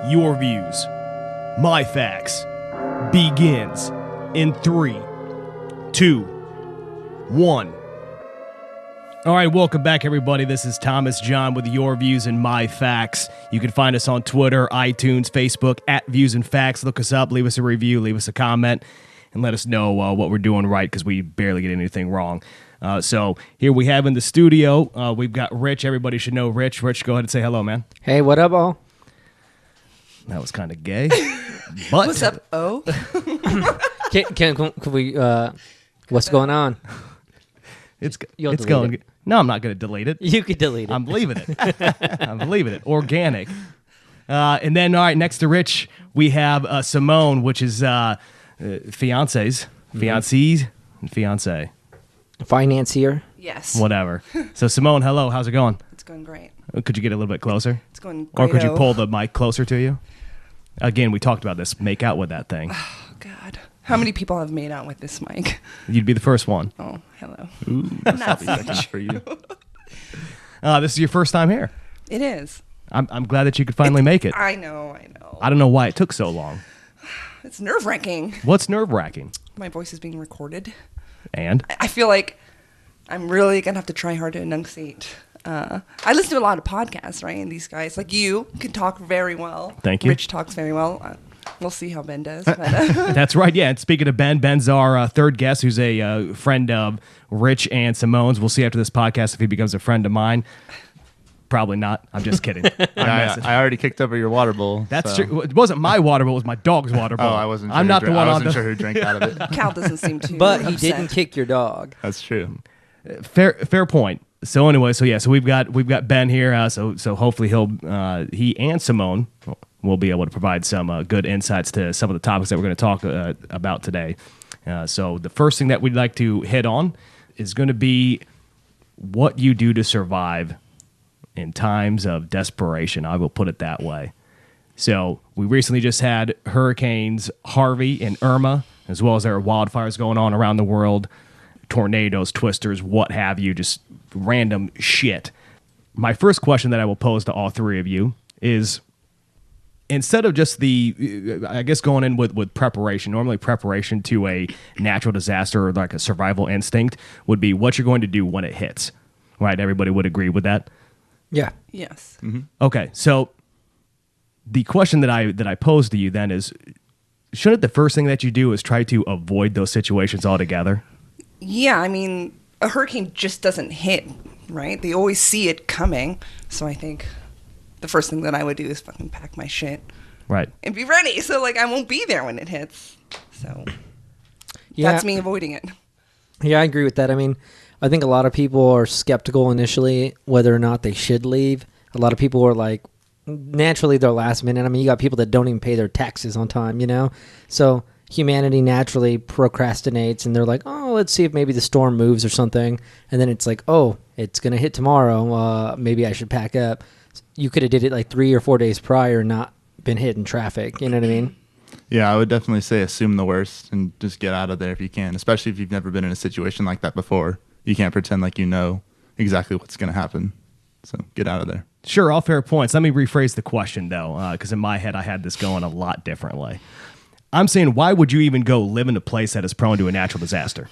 Your Views, My Facts, begins in 3, 2, 1. All right, welcome back, everybody. This is Thomas John with Your Views and My Facts. You can find us on Twitter, iTunes, Facebook, at ViewsandFacts. Look us up, leave us a review, leave us a comment, and let us know what we're doing right, because we barely get anything wrong. So here we have in the studio, we've got Rich. Everybody should know Rich. Rich, go ahead and say hello, man. Hey, what up, all? That was kind of gay. But what's up, O? Can we, what's going on? It's delete going. it. No, I'm not going to delete it. You could delete it. I'm leaving it. I'm leaving it. Organic. And then, all right, next to Rich, we have Simone, which is fiancé. Financier. Yes. Whatever. So, Simone, hello. How's it going? It's going great. Could you get a little bit closer? It's going great. Or could you pull the mic closer to you? Again, we talked about this. Make out with that thing. Oh, God. How many people have made out with this mic? You'd be the first one. Oh, hello. Ooh, Not that's for you. This is your first time here. It is. I'm glad that you could finally make it. I know. I don't know why it took so long. It's nerve-wracking. What's nerve-wracking? My voice is being recorded. And? I feel like I'm really going to have to try hard to enunciate. I listen to a lot of podcasts, right? And these guys, like you, can talk very well. Thank you. Rich talks very well. We'll see how Ben does. But, That's right, yeah. And speaking of Ben, Ben's our third guest, who's a friend of Rich and Simone's. We'll see after this podcast if he becomes a friend of mine. Probably not. I'm just kidding. I already kicked over your water bowl. That's so. true. It wasn't my water bowl. It was my dog's water bowl. Oh, I wasn't. Sure I'm not the one I on wasn't the. sure who drank out of it. Cal doesn't seem too But he upset. didn't kick your dog. That's true. Fair point. So anyway, so we've got Ben here. So hopefully he and Simone will be able to provide some good insights to some of the topics that we're going to talk about today. So the first thing that we'd like to hit on is going to be what you do to survive in times of desperation. I will put it that way. So we recently just had hurricanes Harvey and Irma, as well as there are wildfires going on around the world, tornadoes, twisters, what have you, just random shit. My first question that I will pose to all three of you is, instead of just going in with preparation, normally preparation to a natural disaster or like a survival instinct would be what you're going to do when it hits, right? Everybody would agree with that? Yeah. Yes. Mm-hmm. Okay, so the question that I pose to you then is, shouldn't the first thing that you do is try to avoid those situations altogether? Yeah, I mean, a hurricane just doesn't hit, right? They always see it coming. So I think the first thing that I would do is fucking pack my shit. Right. And be ready. So, like, I won't be there when it hits. So Yeah. that's me avoiding it. Yeah, I agree with that. I mean, I think a lot of people are skeptical initially whether or not they should leave. A lot of people are like, naturally, they're last minute. I mean, you got people that don't even pay their taxes on time, you know? So humanity naturally procrastinates, and they're like, oh, let's see if maybe the storm moves or something. And then it's like, oh, it's going to hit tomorrow. Maybe I should pack up. You could have did it like 3 or 4 days prior and not been hit in traffic. You know what I mean? Yeah, I would definitely say assume the worst and just get out of there if you can, especially if you've never been in a situation like that before. You can't pretend like you know exactly what's going to happen. So get out of there. Sure, all fair points. Let me rephrase the question, though, because in my head I had this going a lot differently. I'm saying, why would you even go live in a place that is prone to a natural disaster?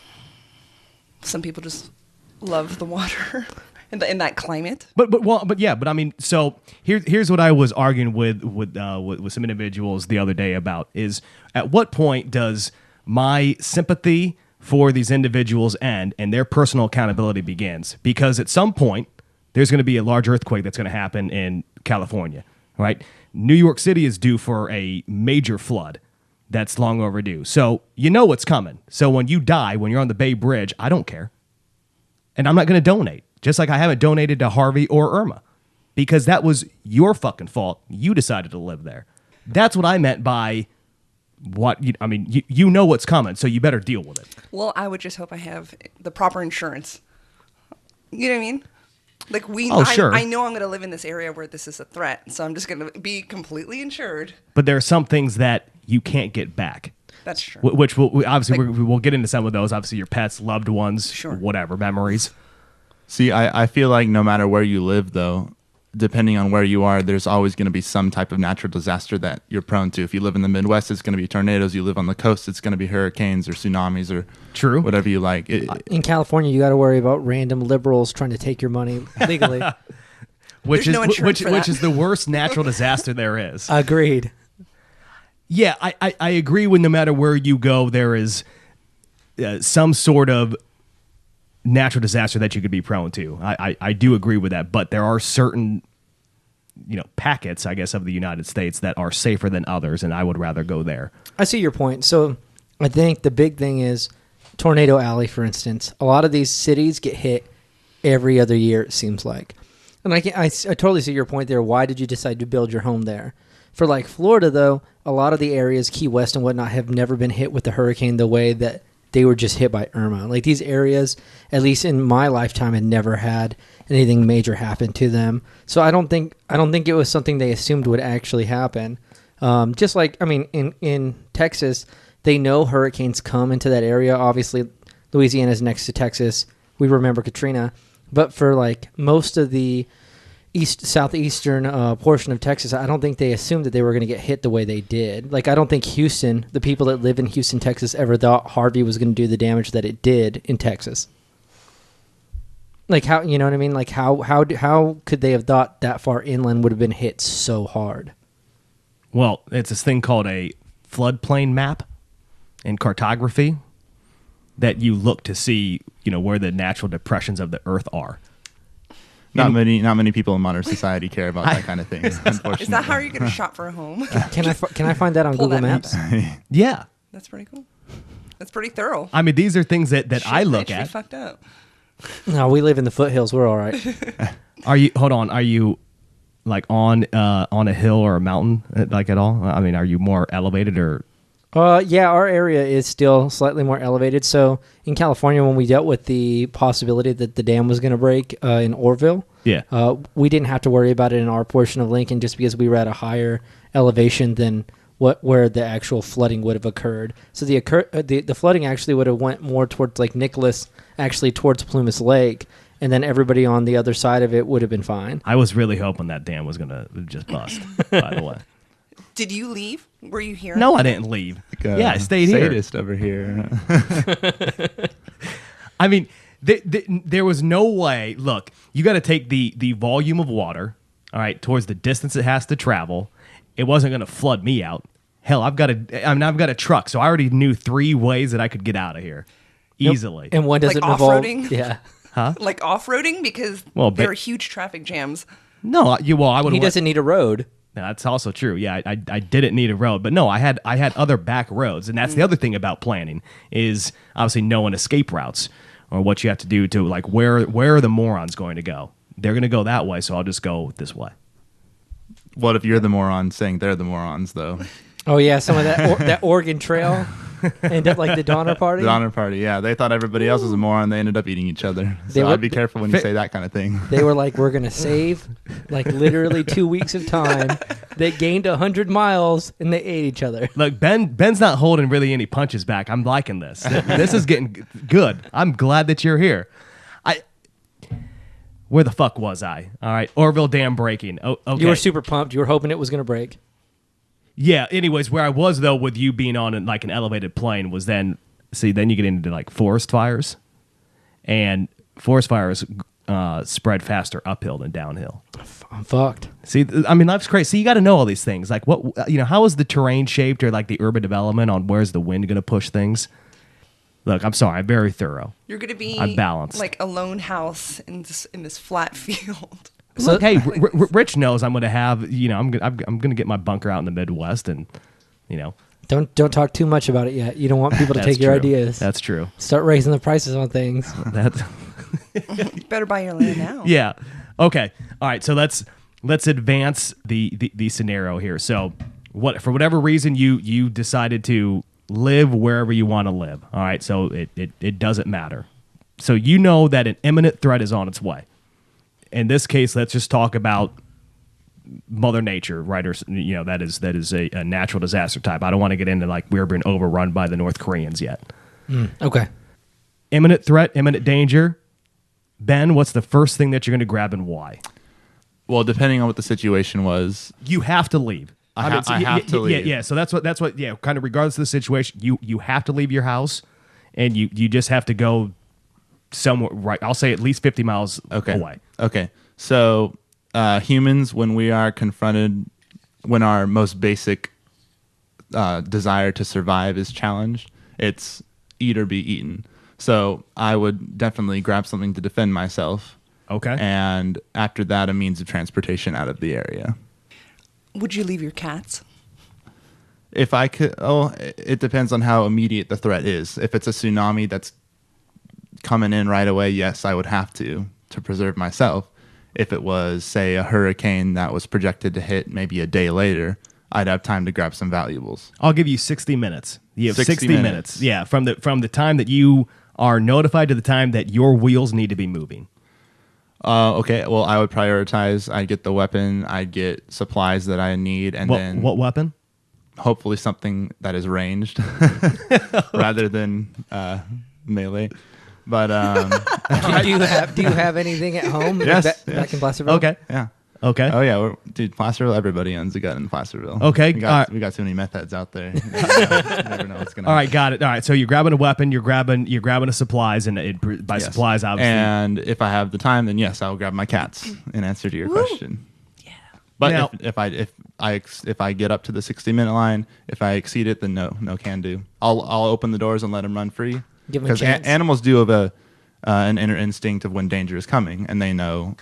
Some people just love the water in that climate. But I mean, so here's what I was arguing with some individuals the other day about is, at what point does my sympathy for these individuals end and their personal accountability begins? Because at some point there's going to be a large earthquake that's going to happen in California, right? New York City is due for a major flood that's long overdue. So you know what's coming. So when you die, when you're on the Bay Bridge, I don't care. And I'm not going to donate, just like I haven't donated to Harvey or Irma, because that was your fucking fault. You decided to live there. That's what I meant by you know what's coming, so you better deal with it. Well, I would just hope I have the proper insurance. You know what I mean? Like sure. I know I'm going to live in this area where this is a threat, so I'm just going to be completely insured. But there are some things that you can't get back. That's true. Which we'll get into some of those. Obviously, your pets, loved ones, Sure. whatever, memories. See, I feel like no matter where you live, though, depending on where you are, there's always going to be some type of natural disaster that you're prone to. If you live in the Midwest, it's going to be tornadoes. You live on the coast, it's going to be hurricanes or tsunamis or True. whatever you like. In California, you got to worry about random liberals trying to take your money legally. Which There's no insurance for which that. is the worst natural disaster there is. Agreed. Yeah, I agree with no matter where you go, there is some sort of natural disaster that you could be prone to. I do agree with that, but there are certain, packets, I guess, of the United States that are safer than others, and I would rather go there. I see your point. So I think the big thing is Tornado Alley, for instance. A lot of these cities get hit every other year, it seems like. And I totally see your point there. Why did you decide to build your home there? For like Florida, though, a lot of the areas, Key West and whatnot, have never been hit with the hurricane the way that they were just hit by Irma. Like these areas, at least in my lifetime, had never had anything major happen to them. So I don't think it was something they assumed would actually happen. Just like, I mean, in Texas, they know hurricanes come into that area. Obviously, Louisiana is next to Texas. We remember Katrina. But for like most of the southeastern portion of Texas, I don't think they assumed that they were going to get hit the way they did. Like, I don't think Houston, the people that live in Houston, Texas, ever thought Harvey was going to do the damage that it did in Texas. Like, how, you know what I mean? Like, how could they have thought that far inland would have been hit so hard? Well, it's this thing called a floodplain map in cartography that you look to see, where the natural depressions of the earth are. Not many people in modern society care about that kind of thing. Unfortunately, Is that how you're going to shop for a home? Can I find that on Pull Google that Maps? Yeah. That's pretty cool. That's pretty thorough. I mean, these are things that I Shit, look they at. fucked up. No, we live in the foothills. We're all right. Are you like on a hill or a mountain, like at all? I mean, are you more elevated or? Yeah, our area is still slightly more elevated. So in California, when we dealt with the possibility that the dam was going to break in Orville, we didn't have to worry about it in our portion of Lincoln just because we were at a higher elevation than where the actual flooding would have occurred. So the flooding actually would have went more towards like Nicholas, actually towards Plumas Lake, and then everybody on the other side of it would have been fine. I was really hoping that dam was going to just bust, by the way. Did you leave? Were you here? No, I didn't leave. I stayed here. Sadist over here. I mean, there was no way. Look, you got to take the volume of water, all right, towards the distance it has to travel. It wasn't going to flood me out. Hell, I've got a truck, so I already knew 3 ways that I could get out of here easily. And one doesn't Like involve off-roading? Yeah. Huh? Like off-roading? Because there are huge traffic jams. No, I would. He doesn't need a road. No, that's also true. Yeah, I didn't need a road, but no, I had other back roads, and that's the other thing about planning is obviously knowing escape routes or what you have to do to like where are the morons going to go? They're going to go that way, so I'll just go this way. What if you're the moron saying they're the morons, though? Oh yeah, some of that that Oregon Trail end up like the Donner Party. The Donner Party, yeah. They thought everybody else was a moron. They ended up eating each other. So I'd be careful when you say that kind of thing. They were like, we're going to save like literally 2 weeks of time. They gained 100 miles and they ate each other. Look, Ben's not holding really any punches back. I'm liking this. This is getting good. I'm glad that you're here. Where the fuck was I? All right, Orville Dam breaking. Oh, okay. You were super pumped. You were hoping it was going to break. Yeah. Anyways, where I was though, with you being on like an elevated plane, was then you get into like forest fires, and forest fires spread faster uphill than downhill. I'm fucked. See, I mean, life's crazy. So you got to know all these things, like how is the terrain shaped, or like the urban development on where's the wind going to push things. Look, I'm sorry, I'm very thorough. You're going to be I'm balanced. like a lone house in this flat field. So, look, hey, Rich knows I'm going to have, I'm going to get my bunker out in the Midwest, and, Don't talk too much about it yet. You don't want people to take your ideas. That's true. Start raising the prices on things. You better buy your land now. Yeah. Okay. All right. So let's advance the scenario here. So for whatever reason you decided to live wherever you want to live. All right. So it doesn't matter. So you know that an imminent threat is on its way. In this case, let's just talk about Mother Nature, right? Or that is a natural disaster type. I don't want to get into like we're being overrun by the North Koreans yet. Okay. Imminent threat, imminent danger. Ben, what's the first thing that you're going to grab and why? Well, depending on what the situation was, You have to leave. I have to leave. Yeah. So that's what. Yeah. Kind of regardless of the situation, you have to leave your house, and you just have to go somewhere. Right. I'll say at least 50 miles away. Okay. So humans, when we are confronted, when our most basic desire to survive is challenged, it's eat or be eaten. So I would definitely grab something to defend myself. Okay. And after that, a means of transportation out of the area. Would you leave your cats? If I could, it depends on how immediate the threat is. If it's a tsunami that's coming in right away, yes, I would have to preserve myself. If it was, say, a hurricane that was projected to hit maybe a day later, I'd have time to grab some valuables. I'll give you 60 minutes. You have 60 minutes. Yeah, from the time that you are notified to the time that your wheels need to be moving. Okay, well, I would prioritize. I'd get the weapon. I'd get supplies that I need, and then What weapon? hopefully something that is ranged rather than melee. But Do you have anything at home? Yes, Back in Placerville? Okay. yeah. Okay. Oh yeah, dude, Placerville. Everybody owns a gun in Placerville. Okay, we all right. got too many meth heads out there. You never know what's gonna. All right, got it. All right, so you're grabbing a weapon, you're grabbing the supplies, and by Yes. supplies, obviously. And if I have the time, then yes, I'll grab my cats. In answer to your question. Yeah. But Now- if I get up to the 60-minute line, if I exceed it, then no can do. I'll open the doors and let them run free. Give 'em a chance. Animals do have an inner instinct of when danger is coming, and they know.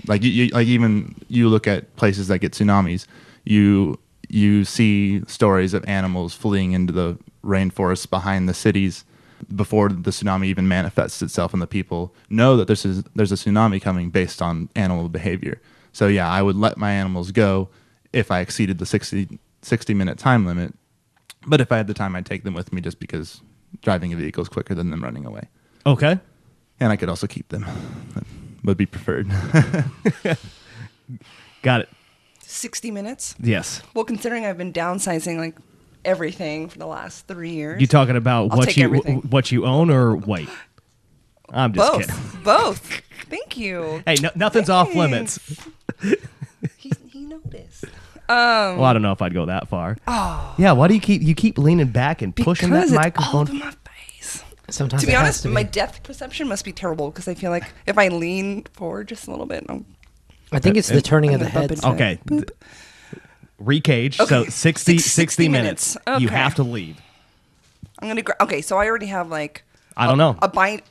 Like even you look at places that get tsunamis, you see stories of animals fleeing into the rainforests behind the cities before the tsunami even manifests itself, and the people know that there's a tsunami coming based on animal behavior. So yeah, I would let my animals go if I exceeded the 60-minute time limit. But if I had the time, I'd take them with me just because driving a vehicle is quicker than them running away. Okay. And I could also keep them. That would be preferred. Got it. 60 minutes? Yes. Well, considering I've been downsizing like everything for the last 3 years. You talking about I'll take everything. what you own or weight? I'm just Both. kidding. Both. Thank you. Hey, nothing's off limits. He noticed. Well, I don't know if I'd go that far. Oh. Yeah, why do you keep leaning back and pushing Because that it's microphone? all over my face. Sometimes To be it has honest, to be. my depth perception must be terrible because I feel like if I lean forward just a little bit, I think it's the turning of the I'm gonna bump head. into Okay. Boop. Recage. So Okay. 60 minutes. 60 minutes. You Okay. have to leave. I'm gonna. Okay, so I already have like. I don't know. A bind.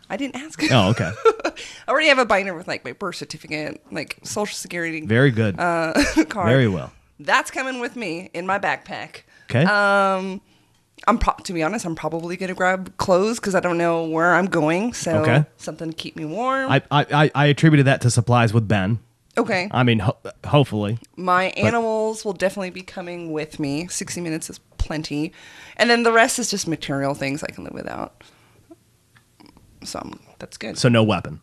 I didn't ask. Oh, okay. I already have a binder with like my birth certificate, like social security Very good. card. Very well. That's coming with me in my backpack. Okay. To be honest, I'm probably gonna grab clothes because I don't know where I'm going. So Okay. something to keep me warm. I attributed that to supplies with Ben. okay. I mean, hopefully. My animals will definitely be coming with me. 60 minutes is plenty. And then the rest is just material things I can live without. So that's good. So no weapon.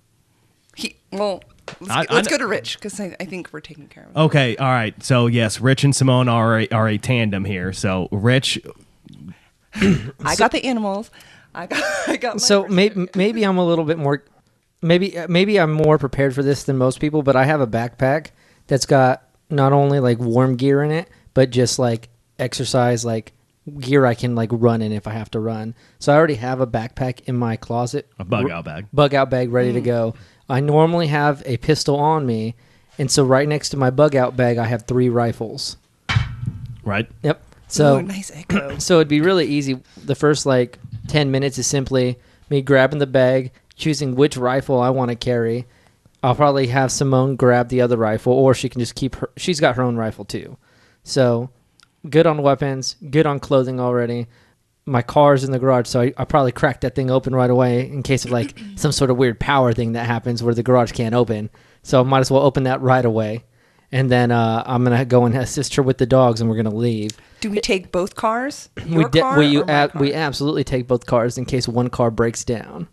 Let's go to Rich because I think we're taking care of it. Okay. All right. So yes, Rich and Simone are a tandem here. So Rich. I got the animals. I got my So birth maybe I'm a little bit more. Maybe I'm more prepared for this than most people, but I have a backpack that's got not only like warm gear in it, but just like exercise like gear I can like run in if I have to run. So I already have a backpack in my closet, A bug out bag. bug out bag ready to go. I normally have a pistol on me, and so right next to my bug out bag I have 3 rifles. Right. Yep. So Ooh, nice echo. so it'd be really easy. The first like 10 minutes is simply me grabbing the bag, choosing which rifle I want to carry. I'll probably have Simone grab the other rifle, or she can just keep her. She's got her own rifle too. So good on weapons, good on clothing already. My car's in the garage, so I probably crack that thing open right away in case of like some sort of weird power thing that happens where the garage can't open. So I might as well open that right away. And then I'm going to go and assist her with the dogs, and we're going to leave. Do we take both cars? Your car we or my car? we absolutely take both cars in case one car breaks down.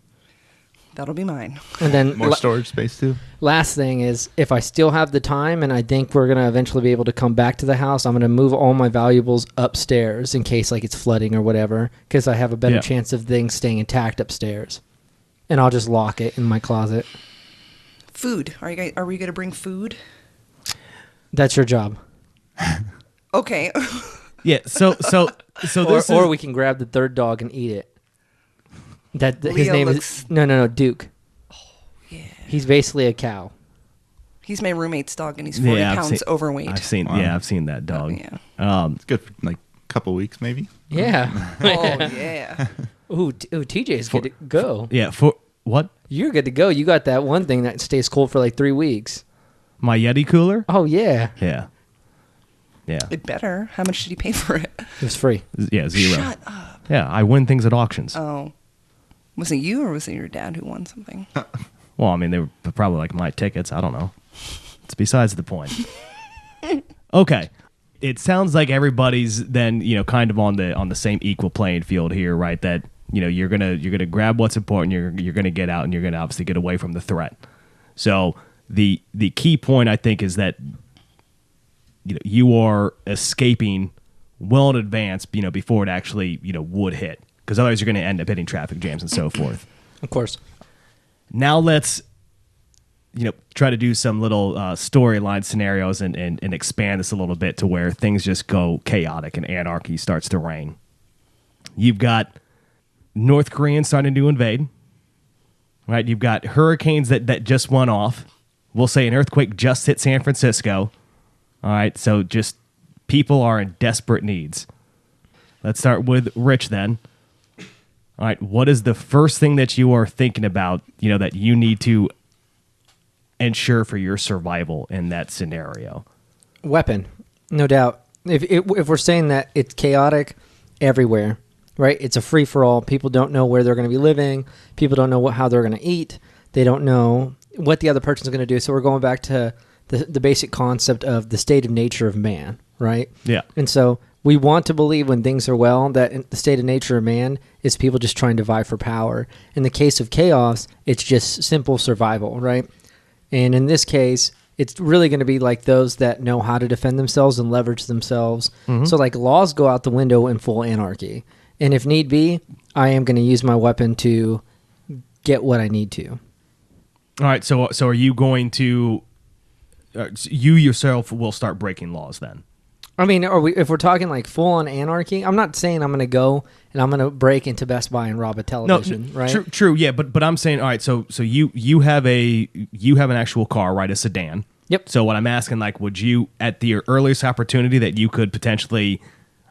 That'll be mine. And then More storage space too. last thing is, if I still have the time and I think we're going to eventually be able to come back to the house, I'm going to move all my valuables upstairs in case like it's flooding or whatever, because I have a better Yeah. chance of things staying intact upstairs. And I'll just lock it in my closet. Food. Are we going to bring food? That's your job. Okay. Yeah. So this Or is, we can grab the third dog and eat it. His Leo name looks- is no Duke. Yeah. He's basically a cow. He's my roommate's dog, and he's 40 I've pounds seen- overweight. I've seen. Wow. Yeah, I've seen that dog. Yeah. It's good for like a couple weeks, maybe. Yeah. Oh, yeah. Ooh, TJ's good to go. Yeah. For what? You're good to go. You got that one thing that stays cold for like 3 weeks. My Yeti cooler? Oh yeah, Yeah. Yeah. It better. How much did he pay for it? it was free. Yeah. 0. Shut up. Yeah. I win things at auctions. Oh. Was it you or was it your dad who won something? Well, I mean, they were probably like my tickets. I don't know. It's besides the point. Okay. It sounds like everybody's then, kind of on the same equal playing field here, right? That, you're gonna grab what's important, you're gonna get out, and you're gonna obviously get away from the threat. So the key point, I think, is that you are escaping well in advance, before it actually, would hit. Because otherwise you're going to end up hitting traffic jams and so forth. Of course. Now let's, try to do some little storyline scenarios and expand this a little bit to where things just go chaotic and anarchy starts to reign. You've got North Koreans starting to invade, right? You've got hurricanes that just went off. We'll say an earthquake just hit San Francisco. All right, so just people are in desperate needs. Let's start with Rich then. All right, what is the first thing that you are thinking about, that you need to ensure for your survival in that scenario? Weapon, no doubt. If we're saying that it's chaotic everywhere, right? It's a free for all. People don't know where they're going to be living. People don't know how they're going to eat. They don't know what the other person's going to do. So we're going back to the basic concept of the state of nature of man, right? Yeah. And so we want to believe when things are well that in the state of nature of man is people just trying to vie for power. In the case of chaos, it's just simple survival, right? And in this case, it's really going to be like those that know how to defend themselves and leverage themselves. Mm-hmm. So like laws go out the window in full anarchy. And if need be, I am going to use my weapon to get what I need to. All right, so are you going to you yourself will start breaking laws then? I mean, if we're talking like full on anarchy, I'm not saying I'm going to go and I'm going to break into Best Buy and rob a television, right? True, yeah, but I'm saying, all right, so you have an actual car, right, a sedan. Yep. So what I'm asking, like, would you, at the earliest opportunity that you could potentially,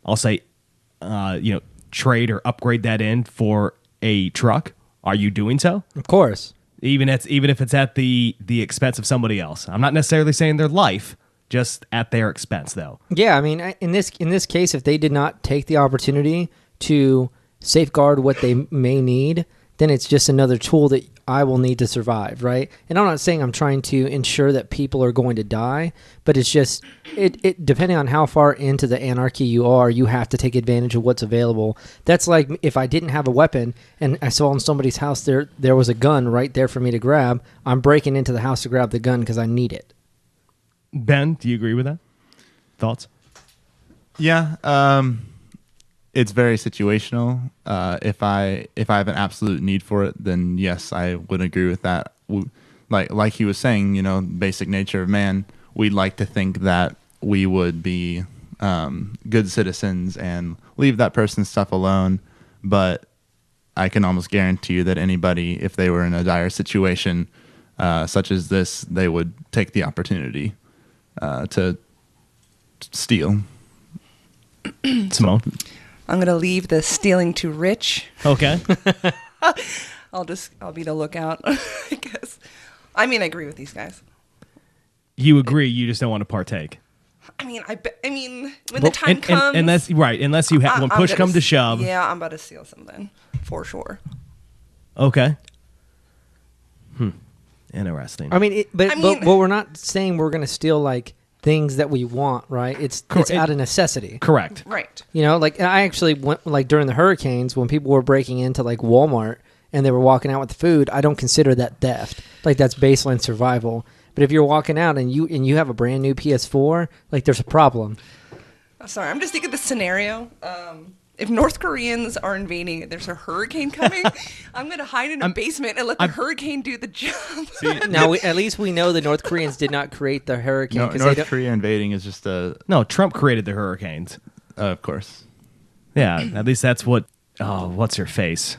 I'll say, trade or upgrade that in for a truck, are you doing so? Of course. Even if it's at the expense of somebody else. I'm not necessarily saying their life, just at their expense, though. Yeah, I mean, in this case, if they did not take the opportunity to safeguard what they may need, then it's just another tool that I will need to survive, right? And I'm not saying I'm trying to ensure that people are going to die, but it's just it depending on how far into the anarchy you are, you have to take advantage of what's available. That's like if I didn't have a weapon and I saw in somebody's house there was a gun right there for me to grab, I'm breaking into the house to grab the gun because I need it. Ben, do you agree with that? Thoughts? Yeah, it's very situational. If I have an absolute need for it, then yes, I would agree with that. Like he was saying, basic nature of man, we'd like to think that we would be good citizens and leave that person's stuff alone. But I can almost guarantee you that anybody, if they were in a dire situation such as this, they would take the opportunity to steal. Simone? I'm going to leave the stealing to Rich. Okay. I'll be the lookout, I guess. I mean, I agree with these guys. You agree, you just don't want to partake. I mean, when the time comes, unless you have when push comes to shove. Yeah, I'm about to steal something for sure. Okay. Interesting. I mean, but we're not saying we're going to steal like things that we want, right? It's out of necessity. Correct. Right. Like I actually went like during the hurricanes when people were breaking into like Walmart and they were walking out with the food. I don't consider that theft. Like that's baseline survival. But if you're walking out and you have a brand new PS4, like there's a problem. I'm sorry, I'm just thinking the scenario. If North Koreans are invading and there's a hurricane coming, I'm going to hide in a basement and let the hurricane do the job. Now, at least we know the North Koreans did not create the hurricane. No, North Korea invading is just a... No, Trump created the hurricanes. Of course. Yeah, at least that's what... Oh, what's her face?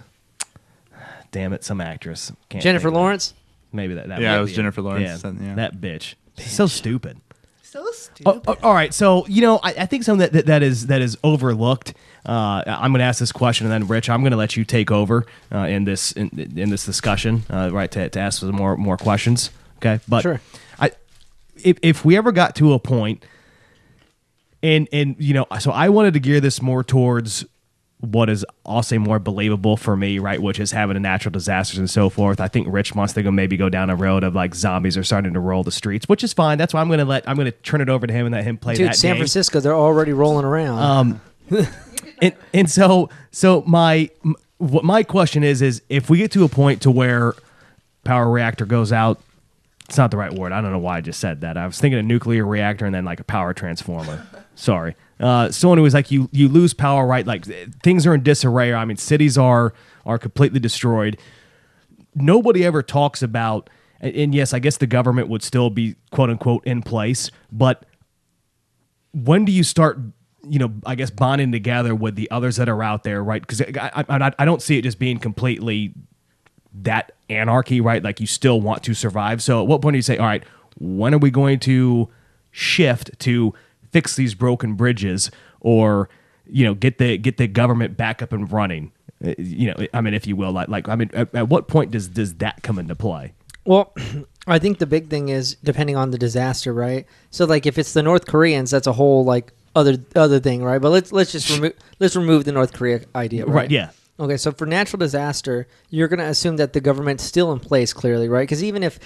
Damn it, some actress. Can't Jennifer think of it. Lawrence? Maybe that Yeah, might it was be Jennifer Lawrence. Yeah. That bitch. So stupid. So stupid. All right, so I think something that is overlooked. I'm going to ask this question, and then Rich, I'm going to let you take over in this discussion, right? To ask some more questions. Okay, but sure. If we ever got to a point, and so I wanted to gear this more towards what is, I'll say, more believable for me, right? Which is having a natural disasters and so forth. I think Rich wants to maybe go down a road of like zombies are starting to roll the streets, which is fine. That's why I'm going to turn it over to him and let him play that San game. Francisco, they're already rolling around. And so my question is if we get to a point to where power reactor goes out, it's not the right word. I don't know why I just said that. I was thinking a nuclear reactor and then like a power transformer. Sorry. So anyways, like you lose power, right? Like things are in disarray. I mean, cities are completely destroyed. Nobody ever talks about, and yes, I guess the government would still be quote unquote in place, but when do you start, I guess bonding together with the others that are out there, right? Because I don't see it just being completely that anarchy, right? Like you still want to survive. So at what point do you say, all right, when are we going to shift to fix these broken bridges or, get the government back up and running? I mean, if you will, at what point does that come into play? Well, I think the big thing is depending on the disaster, right? So like if it's the North Koreans, that's a whole like other thing, right? But let's just remove the North Korea idea, right? Yeah. Okay, so for natural disaster, you're going to assume that the government's still in place, clearly, right? Because even if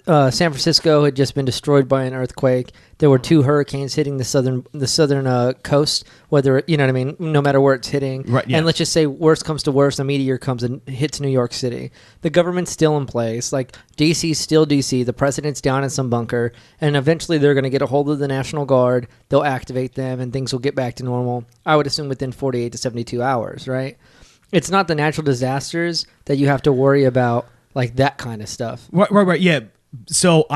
San Francisco had just been destroyed by an earthquake, there were 2 hurricanes hitting the southern coast, whether no matter where it's hitting, right? Yeah. And let's just say worst comes to worst, a meteor comes and hits New York City. The government's still in place, like DC's still DC. The president's down in some bunker, and eventually they're going to get a hold of the National Guard. They'll activate them, and things will get back to normal. I would assume within 48 to 72 hours, right? It's not the natural disasters that you have to worry about, like that kind of stuff. Right. Yeah. So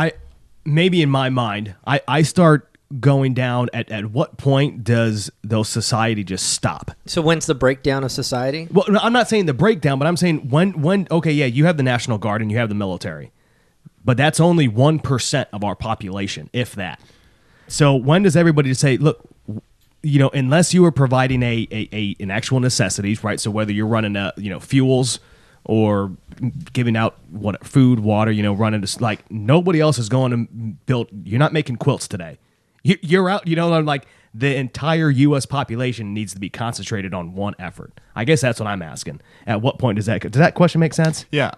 maybe in my mind, I start going down at what point does those society just stop? So when's the breakdown of society? Well, no, I'm not saying the breakdown, but I'm saying when okay, yeah, you have the National Guard and you have the military, but that's only 1% of our population, if that. So when does everybody say, look, unless you are providing an actual necessities, right? So whether you're running fuels or giving out food, water, running to like nobody else is going to build. You're not making quilts today. You're out. Like the entire U.S. population needs to be concentrated on one effort. I guess that's what I'm asking. At what point does that question make sense? Yeah,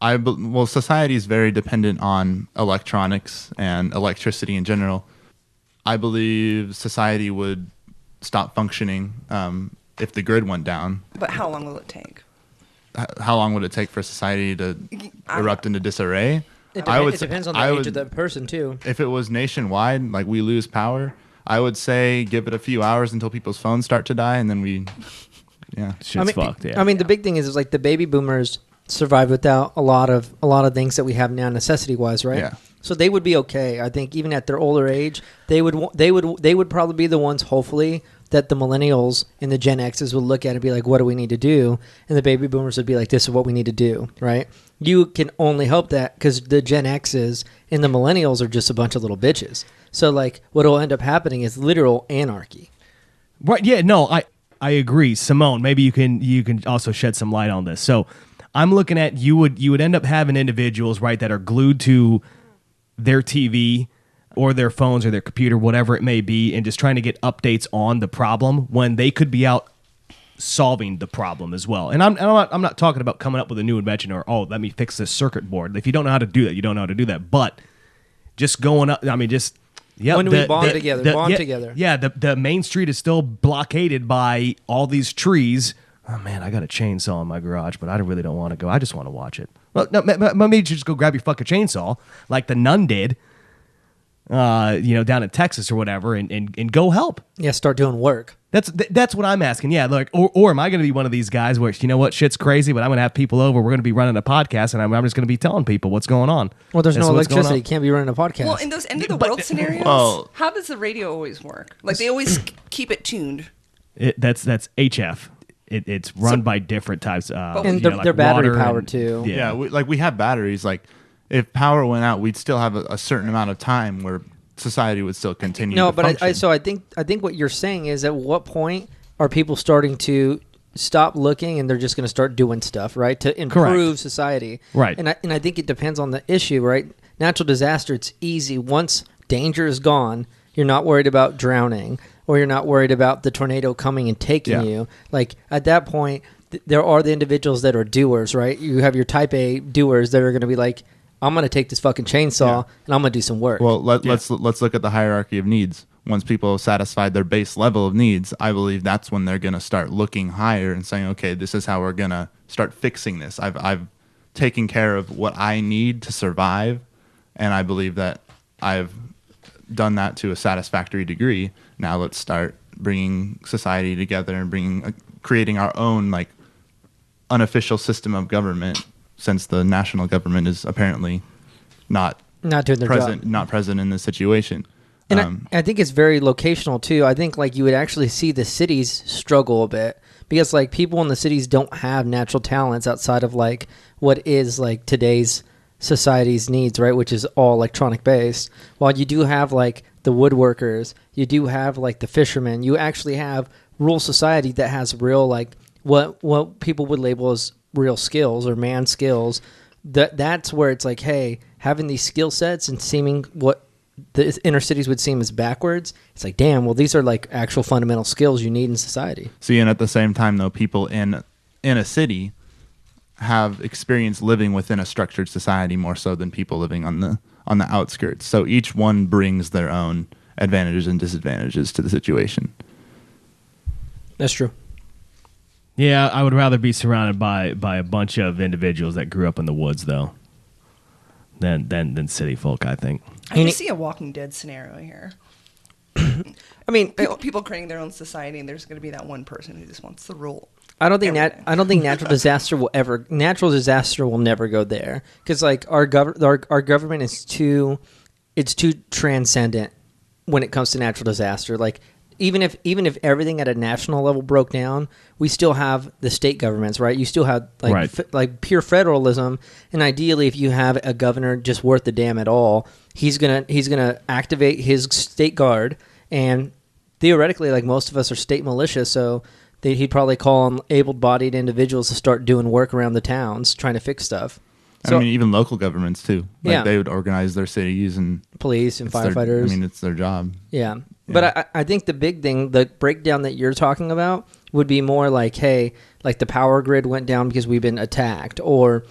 well, society is very dependent on electronics and electricity in general. I believe society would stop functioning if the grid went down. But how long will it take? How long would it take for society to erupt into disarray? It depends on the age of the person, too. If it was nationwide, like we lose power, I would say give it a few hours until people's phones start to die, and then shit's fucked. Yeah. I mean, the big thing is like the baby boomers survived without a lot of things that we have now, necessity-wise, right? Yeah. So they would be okay. I think even at their older age, they would probably be the ones, hopefully, that the millennials and the Gen X's would look at and be like, what do we need to do? And the baby boomers would be like, this is what we need to do, right? You can only hope that because the Gen X's and the millennials are just a bunch of little bitches. So like what will end up happening is literal anarchy. Right, yeah, no, I agree. Simone, maybe you can also shed some light on this. So I'm looking at you would end up having individuals, right, that are glued to their TV or their phones or their computer, whatever it may be, and just trying to get updates on the problem when they could be out solving the problem as well. And I'm not talking about coming up with a new invention or, let me fix this circuit board. If you don't know how to do that, you don't know how to do that. But just going up, I mean, just... Yeah, when do we bond together? Together. Yeah, the main street is still blockaded by all these trees. Oh, man, I got a chainsaw in my garage, but I really don't want to go. I just want to watch it. Well, no, maybe you just go grab your fucking chainsaw like the nun did. down in Texas or whatever, and go help. Yeah, start doing work. That's what I'm asking. Yeah, like, or am I going to be one of these guys where, you know what, shit's crazy, but I'm going to have people over. We're going to be running a podcast, and I'm just going to be telling people what's going on. Well, there's And no so what's going electricity. on. You can't be running a podcast. Well, in those end of the world scenarios, Well- how does the radio always work? Like they always keep it tuned. That's HF. It's run by different types. And they're battery powered too. Yeah, we have batteries. Like, if power went out, we'd still have a certain amount of time where society would still continue. No, to but function. I think what you're saying is, at what point are people starting to stop looking and they're just going to start doing stuff, right, to improve Correct. society, Right. And I think it depends on the issue, right? Natural disaster, it's easy. Once danger is gone, you're not worried about drowning, or you're not worried about the tornado coming and taking Yeah. you. Like, at that point, there are the individuals that are doers, right? You have your type A doers that are going to be like, I'm going to take this fucking chainsaw and I'm going to do some work. Well, let's look at the hierarchy of needs. Once people have satisfied their base level of needs, I believe that's when they're going to start looking higher and saying, okay, this is how we're going to start fixing this. I've taken care of what I need to survive, and I believe that I've done that to a satisfactory degree. Now let's start bringing society together and creating our own like unofficial system of government, since the national government is apparently not doing their present, job. not present in this situation. And I think it's very locational too. I think like you would actually see the cities struggle a bit, because like people in the cities don't have natural talents outside of like what is like today's society's needs, right? Which is all electronic based. While you do have like the woodworkers, you do have like the fishermen, you actually have rural society that has real like what people would label as real skills or man skills. That's where it's like, hey, having these skill sets and seeming what the inner cities would seem as backwards, it's like, damn, well, these are like actual fundamental skills you need in society. See, and at the same time, though, people in a city have experience living within a structured society more so than people living on the outskirts. So each one brings their own advantages and disadvantages to the situation. That's true. Yeah, I would rather be surrounded by a bunch of individuals that grew up in the woods, though, than city folk, I think. I can see a Walking Dead scenario here. I mean, People creating their own society, and there's going to be that one person who just wants to rule. I don't think everything. I don't think natural disaster will never go there, because like our government is too transcendent when it comes to natural disaster. Like even if everything at a national level broke down, we still have the state governments, right? You still have like Right. like pure federalism, and ideally, if you have a governor just worth the damn at all, he's gonna activate his state guard, and theoretically, like most of us are state militia, so he'd probably call on able-bodied individuals to start doing work around the towns, trying to fix stuff. So, I mean, even local governments too. Like Yeah. they would organize their cities and police and it's their- firefighters. it's their job. Yeah. But I think the big thing, the breakdown that you're talking about, would be more like, hey, like the power grid went down because we've been attacked, or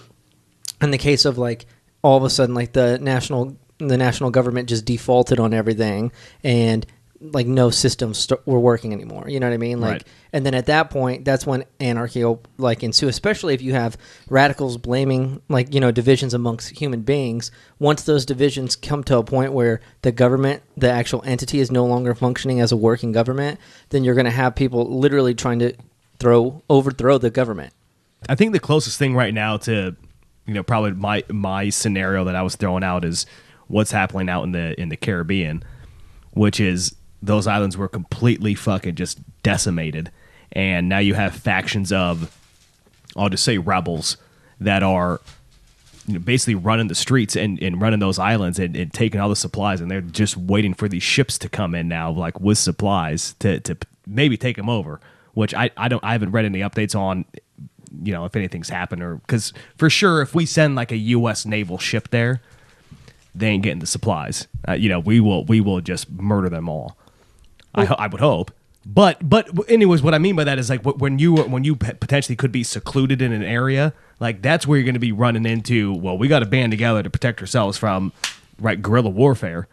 in the case of like all of a sudden like the national government just defaulted on everything, and like no systems were working anymore. You know what I mean? Like, Right. and then at that point, that's when anarchy will like ensue, especially if you have radicals blaming like, divisions amongst human beings. Once those divisions come to a point where the government, the actual entity, is no longer functioning as a working government, then you're going to have people literally trying to overthrow the government. I think the closest thing right now to, probably my scenario that I was throwing out is what's happening out in the Caribbean, which is those islands were completely fucking just decimated, and now you have factions of, I'll just say, rebels that are basically running the streets and running those islands and taking all the supplies, and they're just waiting for these ships to come in now, like with supplies to maybe take them over. Which I haven't read any updates on, if anything's happened, or because for sure if we send like a U.S. naval ship there, they ain't getting the supplies. We will just murder them all. I would hope. But anyways, what I mean by that is like when you potentially could be secluded in an area, like that's where you're going to be running into, well, we got to band together to protect ourselves from guerrilla warfare,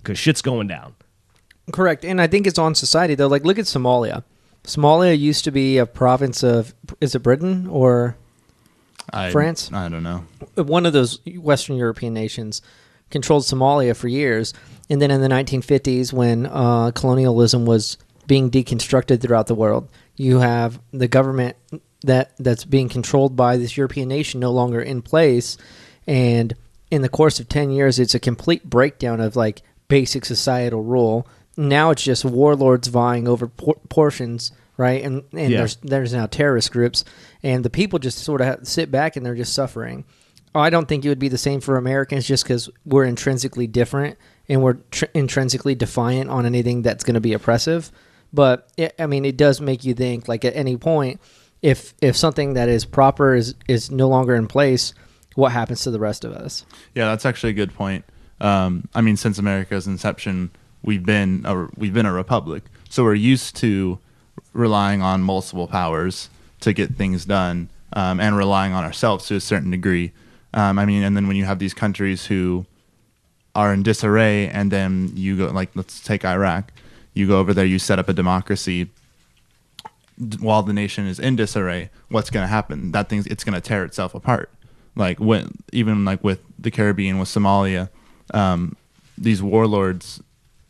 because shit's going down. Correct. And I think it's on society, though. Like, look at Somalia. Somalia used to be a province of, is it Britain or France? I don't know. One of those Western European nations. controlled Somalia for years. And then in the 1950s, when colonialism was being deconstructed throughout the world, you have the government that's being controlled by this European nation no longer in place. And in the course of 10 years, it's a complete breakdown of like basic societal rule. Now it's just warlords vying over portions, right? And there's now terrorist groups, and the people just sort of sit back and they're just suffering. I don't think it would be the same for Americans just because we're intrinsically different and we're intrinsically defiant on anything that's going to be oppressive. But it does make you think, like, at any point, if something that is proper is no longer in place, what happens to the rest of us? Yeah, that's actually a good point. Since America's inception, we've been a republic, so we're used to relying on multiple powers to get things done, and relying on ourselves to a certain degree. And then when you have these countries who are in disarray, and then you go, like, let's take Iraq. You go over there, you set up a democracy. While the nation is in disarray, what's going to happen? It's going to tear itself apart. Like with the Caribbean, with Somalia, these warlords,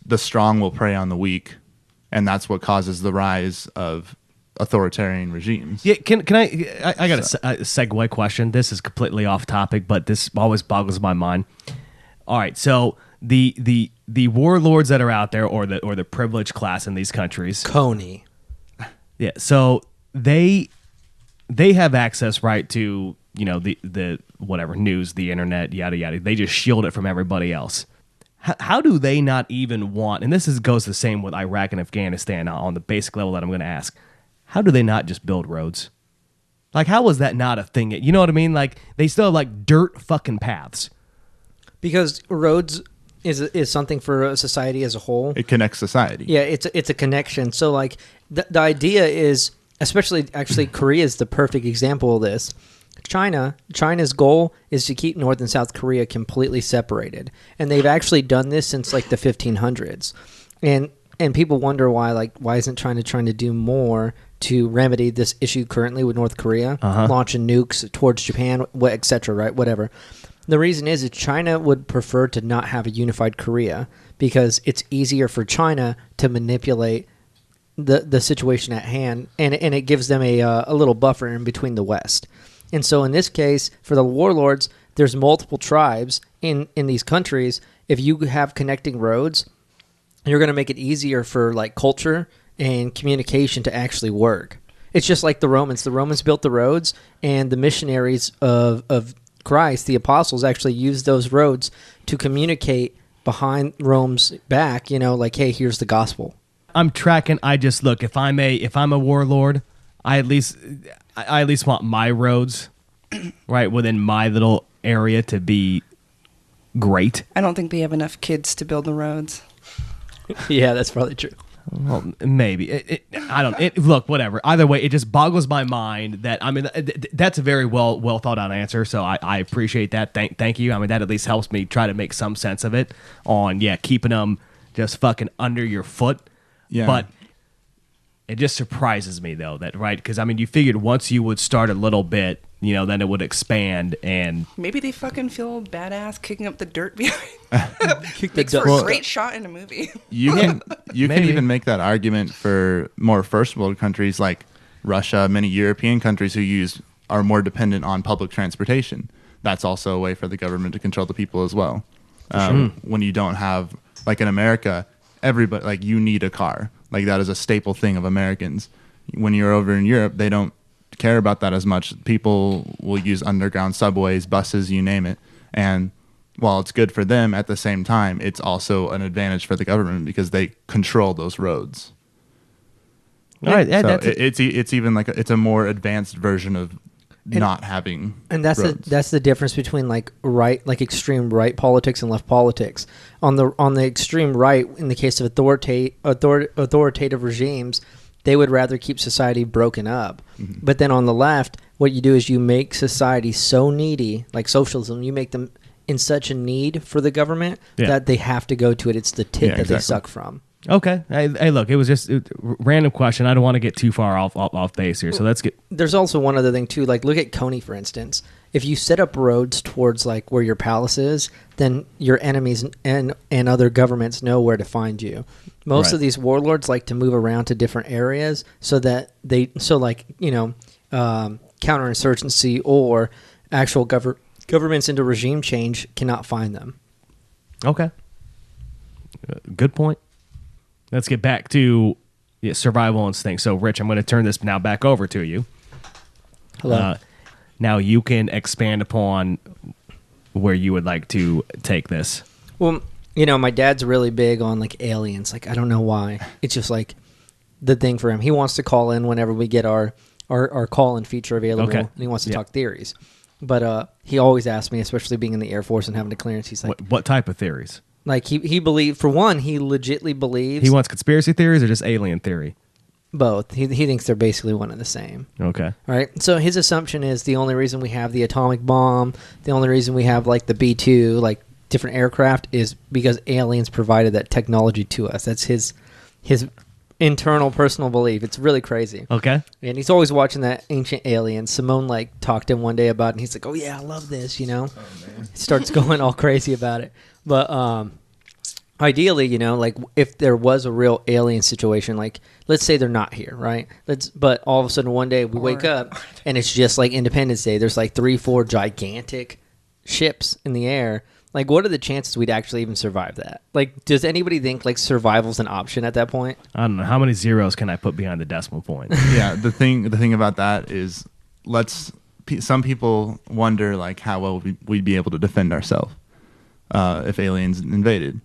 the strong will prey on the weak, and that's what causes the rise of authoritarian regimes. Yeah, can I? I got a segue question. This is completely off topic, but this always boggles my mind. All right, so the warlords that are out there, or the privileged class in these countries, Coney. Yeah, so they have access, right, to the whatever news, the internet, yada yada. They just shield it from everybody else. How do they not even want? And this goes the same with Iraq and Afghanistan on the basic level that I'm going to ask. How do they not just build roads? Like, how is that not a thing? You know what I mean? Like, they still have like dirt fucking paths. Because roads is something for a society as a whole. It connects society. Yeah, it's a connection. So like the idea is, especially actually Korea is the perfect example of this. China's goal is to keep North and South Korea completely separated. And they've actually done this since like the 1500s. And people wonder why isn't China trying to do more to remedy this issue currently with North Korea, launching nukes towards Japan, etc., right? Whatever. The reason is China would prefer to not have a unified Korea because it's easier for China to manipulate the situation at hand, and it gives them a little buffer in between the West. And so in this case, for the warlords, there's multiple tribes in these countries. If you have connecting roads, you're going to make it easier for like culture and communication to actually work. It's just like the Romans. The Romans built the roads, and the missionaries of Christ, the apostles, actually used those roads to communicate behind Rome's back, like, hey, here's the gospel. I'm tracking. I just look, if I'm a warlord, I at least want my roads right within my little area to be great. I don't think they have enough kids to build the roads. Yeah, that's probably true. Well, maybe. I don't. Look, whatever. Either way, it just boggles my mind that that's a very well thought out answer. So I appreciate that. Thank you. That at least helps me try to make some sense of it. On keeping them just fucking under your foot. Yeah. But it just surprises me though that because you figured once you would start a little bit, then it would expand, and maybe they fucking feel badass kicking up the dirt behind. Kick the Makes for dust. a great shot in a movie. You can even make that argument for more first world countries like Russia, many European countries who are more dependent on public transportation. That's also a way for the government to control the people as well. When you don't have, like in America, everybody, like, you need a car. Like, that is a staple thing of Americans. When you're over in Europe, they don't care about that as much. People will use underground subways, buses, you name it. And while it's good for them, at the same time, it's also an advantage for the government because they control those roads. all right, So it's even like it's a more advanced version of not having. And that's roads. that's the difference between like extreme right politics and left politics. On the extreme right, in the case of authoritative regimes, they would rather keep society broken up. Mm-hmm. But then on the left, what you do is you make society so needy, like socialism, you make them in such a need for the government that they have to go to it. It's the tit that they suck from. Okay. Hey, look, it was just a random question. I don't want to get too far off base here, so let's get. There's also one other thing too. Like, look at Coney, for instance. If you set up roads towards like where your palace is, then your enemies and other governments know where to find you. Most Right. of these warlords like to move around to different areas so that counterinsurgency or actual governments into regime change cannot find them. Okay. Good point. Let's get back to survival instinct. So, Rich, I'm going to turn this now back over to you. Hello. Now you can expand upon where you would like to take this. Well, my dad's really big on like aliens. Like, I don't know why. It's just like the thing for him. He wants to call in whenever we get our call-in feature available, Okay. and he wants to talk theories. But he always asks me, especially being in the Air Force and having a clearance, he's like, What type of theories? like he believes, for one, he legitly believes He wants conspiracy theories or just alien theory? both. He thinks they're basically one and the same. Okay. All right. So his assumption is the only reason we have the atomic bomb, the only reason we have like the B-2, like different aircraft, is because aliens provided that technology to us. That's his internal personal belief. It's really crazy. Okay. And he's always watching that Ancient Aliens. Simone like talked to him one day about it, and he's like, "Oh yeah, I love this," He starts going all crazy about it. But ideally, like if there was a real alien situation, like let's say they're not here, right? But all of a sudden one day we wake up and it's just like Independence Day. There's like 3-4 gigantic ships in the air. Like, what are the chances we'd actually even survive that? Like, does anybody think like survival's an option at that point? I don't know. How many zeros can I put behind the decimal point? Yeah, the thing about that is, some people wonder like how well we'd be able to defend ourselves if aliens invaded.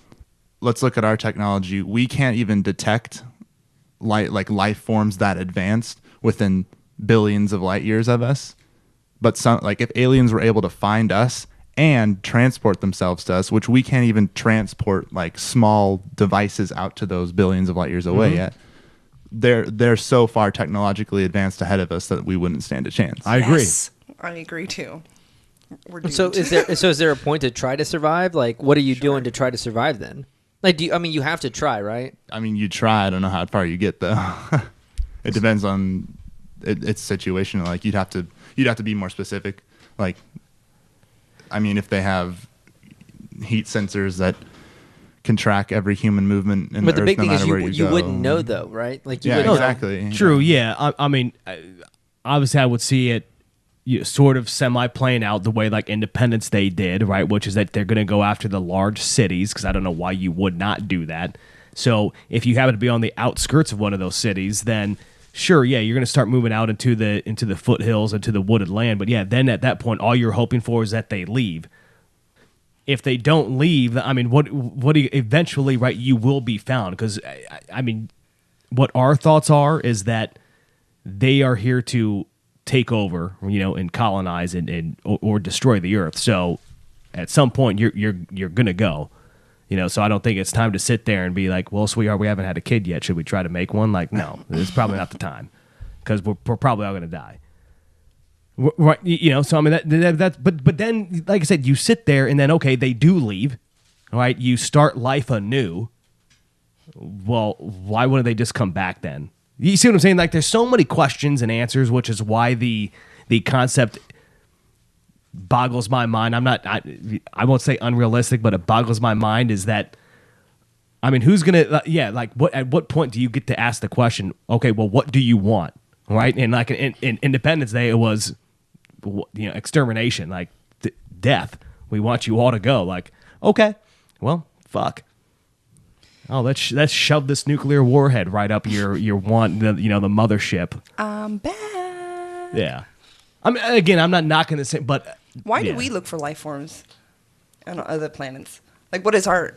Let's look at our technology. We can't even detect life forms that advanced within billions of light years of us. But if aliens were able to find us and transport themselves to us, which we can't even transport like small devices out to those billions of light years away yet. They're so far technologically advanced ahead of us that we wouldn't stand a chance. I agree. Yes, I agree too. We're So doomed. is there a point to try to survive? Like, what are you doing to try to survive then? Like, you have to try, right? I mean, you try. I don't know how far you get though. It depends on it's situational. Like you'd have to be more specific. Like, I mean, if they have heat sensors that can track every human movement in But the the Earth, big no thing is matter where you go. wouldn't know though, right? Like you Yeah, wouldn't know. exactly. True. Yeah. I mean, obviously, I would see it sort of semi playing out the way like Independence Day did, right? Which is that they're going to go after the large cities because I don't know why you would not do that. So if you happen to be on the outskirts of one of those cities, then sure, yeah, you're going to start moving out into the foothills, into the wooded land. But yeah, then at that point, all you're hoping for is that they leave. If they don't leave, I mean, what do you, eventually, right? You will be found because I mean, what our thoughts are is that they are here to take over, and colonize or destroy the earth. So at some point, you're gonna go. So I don't think it's time to sit there and be like, well, sweetheart, we haven't had a kid yet. Should we try to make one? Like, no, it's probably not the time because we're probably all going to die. Right. So I mean, that's, but then, like I said, you sit there and then, okay, they do leave. All right. You start life anew. Well, why wouldn't they just come back then? You see what I'm saying? Like, there's so many questions and answers, which is why the concept boggles my mind. I won't say unrealistic, but it boggles my mind is that, I mean, who's going to, at what point do you get to ask the question, okay, well, what do you want? Right. And like in Independence Day, it was, extermination, like death. We want you all to go. Like, okay, well, fuck. Oh, let's shove this nuclear warhead right up your the mothership. I'm back. Yeah. I mean, again, I'm not knocking this, but Why yeah. do we look for life forms on other planets? Like, what's our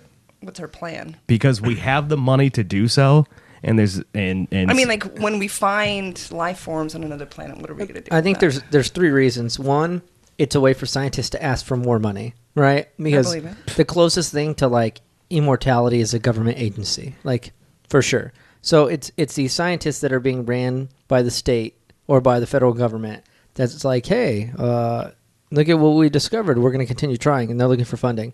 plan? Because we have the money to do so, and there's and I mean, like, when we find life forms on another planet, what are we going to do? I think with that? there's 3 reasons. One, it's a way for scientists to ask for more money, right? Because believe it. the closest thing to like immortality is a government agency, like for sure. So it's these scientists that are being ran by the state or by the federal government that's like, hey, look at what we discovered. We're going to continue trying, and they're looking for funding.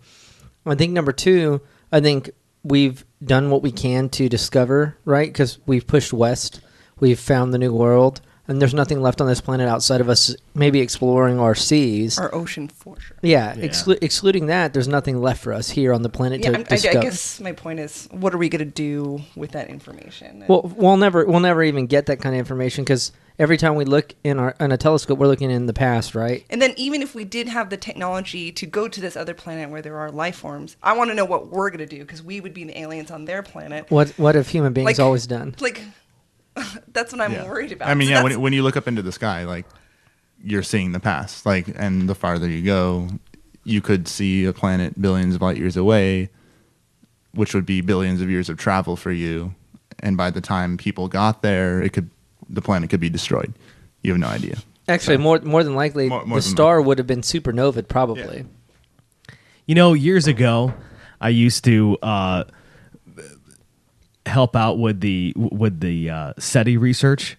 I think number 2, I think we've done what we can to discover, right? Because we've pushed west, we've found the new world, and there's nothing left on this planet outside of us maybe exploring our seas. Our ocean, for sure. Yeah, excluding that, there's nothing left for us here on the planet to discover. I guess my point is, what are we going to do with that information? Well, we'll never even get that kind of information because every time we look in a telescope, we're looking in the past, right? And then even if we did have the technology to go to this other planet where there are life forms, I want to know what we're going to do because we would be the aliens on their planet. What have human beings always done? Like, that's what I'm worried about. I mean, So when you look up into the sky, like, you're seeing the past. Like, and the farther you go, you could see a planet billions of light years away, which would be billions of years of travel for you. And by the time people got there, the planet could be destroyed. You have no idea. Actually, more than likely, the star would have been supernovaed, probably. Yeah. Years ago, I used to help out with the SETI research,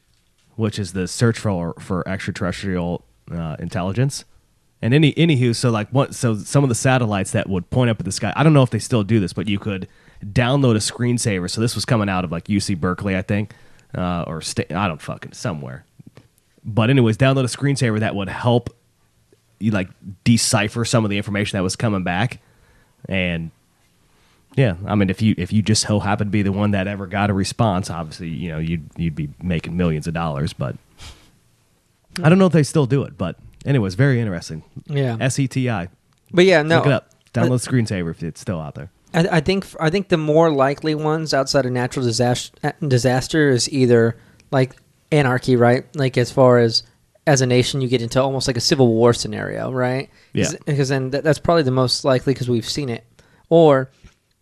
which is the search for extraterrestrial intelligence. And anywho, so some of the satellites that would point up at the sky, I don't know if they still do this, but you could download a screensaver. So this was coming out of like UC Berkeley, I think, or I don't fucking somewhere. But anyways, download a screensaver that would help you like decipher some of the information that was coming back. And yeah, I mean, if you just so happen to be the one that ever got a response, obviously, you'd be making millions of dollars. But I don't know if they still do it. But anyways, very interesting. Yeah, SETI. But yeah, no, look it up. Download screensaver if it's still out there. I think the more likely ones outside of natural disaster is either like anarchy, right? Like as far as a nation, you get into almost like a civil war scenario, right? Yeah. Because then that's probably the most likely because we've seen it. Or